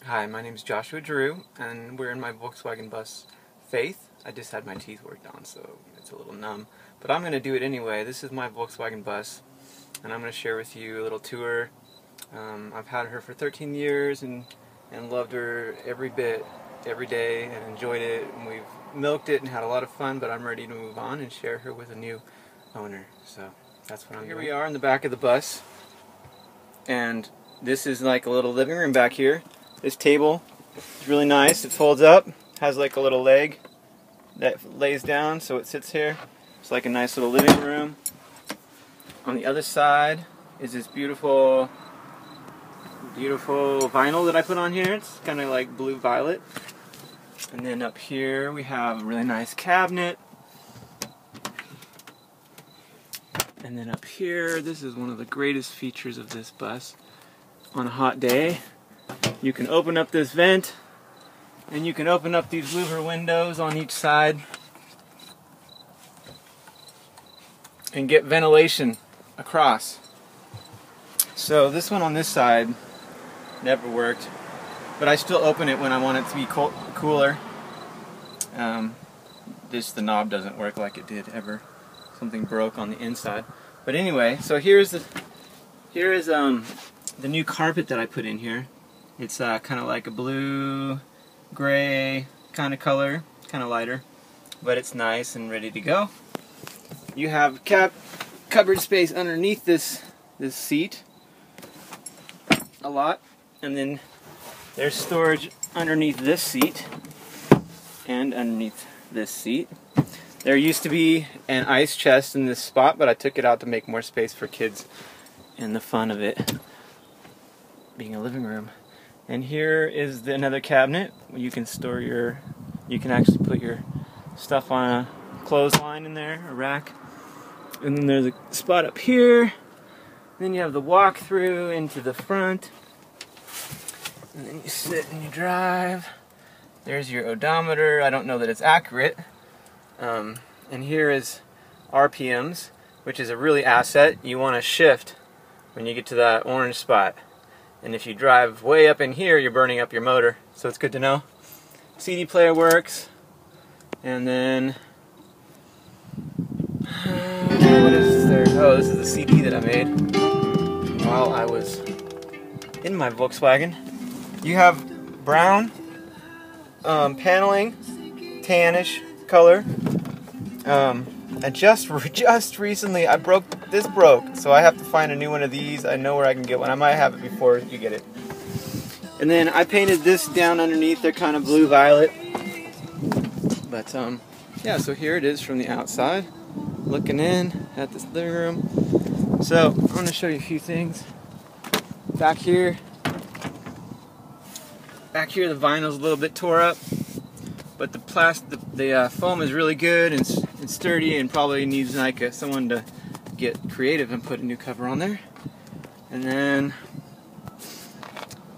Hi, my name is Joshua Drew, and we're in my Volkswagen bus, Faith. I just had my teeth worked on, so it's a little numb. But I'm going to do it anyway. This is my Volkswagen bus, and I'm going to share with you a little tour. I've had her for 13 years and loved her every bit, every day, and enjoyed it. And we've milked it and had a lot of fun, but I'm ready to move on and share her with a new owner. So that's what I'm doing. Here we are in the back of the bus, and this is like a little living room back here. This table is really nice. It folds up, has like a little leg that lays down so it sits here. It's like a nice little living room. On the other side is this beautiful vinyl that I put on here. It's kind of like blue violet. And then up here we have a really nice cabinet. And then up here, this is one of the greatest features of this bus. On a hot day, you can open up this vent, and you can open up these louver windows on each side and get ventilation across. So this one on this side never worked, but I still open it when I want it to be cooler. The knob doesn't work like it did ever. Something broke on the inside. But anyway, so here is the new carpet that I put in here. It's kind of like a blue, gray kind of color, kind of lighter, but it's nice and ready to go. You have cupboard space underneath this seat, a lot, and then there's storage underneath this seat and underneath this seat. There used to be an ice chest in this spot, but I took it out to make more space for kids and the fun of it being a living room. And here is another cabinet where you can store you can actually put your stuff on a clothesline in there, a rack. And then there's a spot up here. Then you have the walk-through into the front. And then you sit and you drive. There's your odometer. I don't know that it's accurate. And here is RPMs, which is a really asset. You want to shift when you get to that orange spot. And if you drive way up in here, you're burning up your motor. So it's good to know. CD player works. And then, what is there? Oh, this is the CD that I made while I was in my Volkswagen. You have brown paneling, tannish color. And just recently, this broke, so I have to find a new one of these. I know where I can get one. I might have it before you get it. And then I painted this down underneath. They're kind of blue-violet. But, yeah, so here it is from the outside, looking in at this living room. So, I'm going to show you a few things. Back here, the vinyl's a little bit tore up. But the foam is really good and sturdy, and probably needs like someone to get creative and put a new cover on there. And then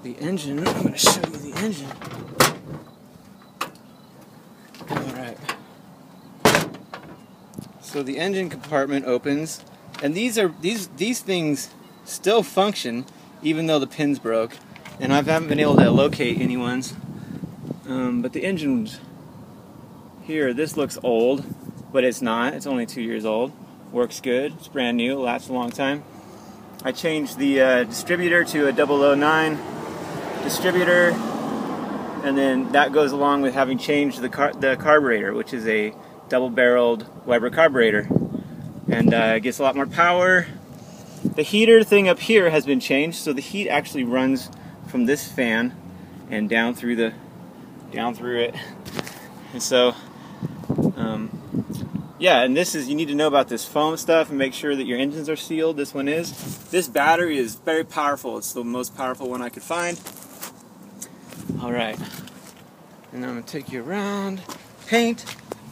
the engine. I'm going to show you the engine. All right. So the engine compartment opens, and these things still function even though the pins broke, and I haven't been able to locate any ones. But the engine's here. This looks old, but it's not. It's only 2 years old. Works good. It's brand new. It lasts a long time. I changed the distributor to a 009 distributor, and then that goes along with having changed the carburetor, which is a double-barreled Weber carburetor, and it gets a lot more power. The heater thing up here has been changed, so the heat actually runs from this fan and down through it. And so, yeah, and you need to know about this foam stuff and make sure that your engines are sealed. This one is. This battery is very powerful. It's the most powerful one I could find. Alright, and I'm going to take you around. Paint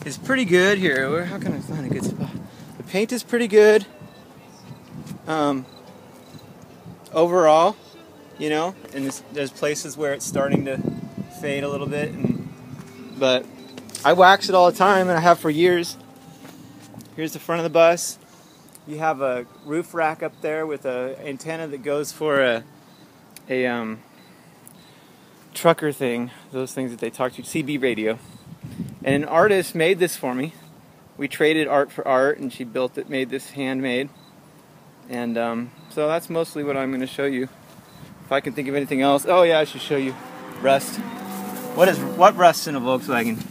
is pretty good here. How can I find a good spot? The paint is pretty good. Overall, you know, and there's places where it's starting to fade a little bit, but I wax it all the time, and I have for years. Here's the front of the bus. You have a roof rack up there with an antenna that goes for a trucker thing, those things that they talk to, CB radio. And an artist made this for me. We traded art for art, and she built it, made this handmade. And so that's mostly what I'm going to show you. If I can think of anything else. Oh yeah, I should show you rust. What rusts in a Volkswagen?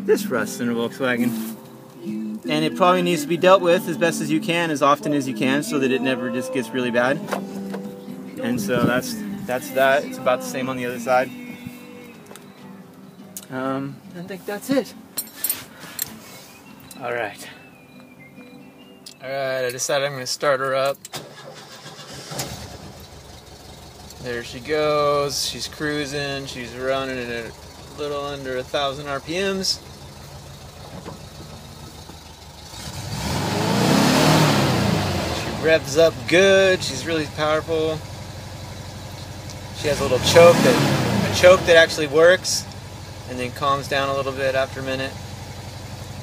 This rusts in a Volkswagen. And it probably needs to be dealt with as best as you can, as often as you can, so that it never just gets really bad. And so that's that. It's about the same on the other side. I think that's it. Alright, I decided I'm going to start her up. There she goes. She's cruising. She's running at a little under 1,000 RPMs. She revs up good. She's really powerful. She has a little choke that actually works, and then calms down a little bit after a minute.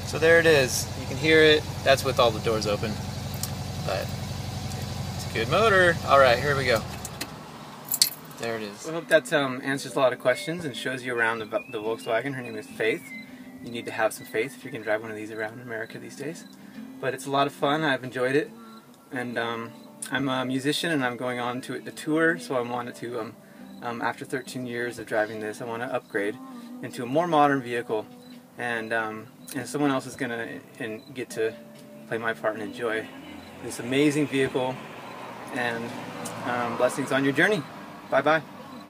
So there it is. You can hear it. That's with all the doors open. But it's a good motor. Alright, here we go. There it is. I hope that answers a lot of questions and shows you around the Volkswagen. Her name is Faith. You need to have some faith if you can drive one of these around America these days. But it's a lot of fun. I've enjoyed it. And I'm a musician, and I'm going on to a tour, so I wanted to, after 13 years of driving this, I want to upgrade into a more modern vehicle. And someone else is going to get to play my part and enjoy this amazing vehicle. And blessings on your journey. Bye-bye.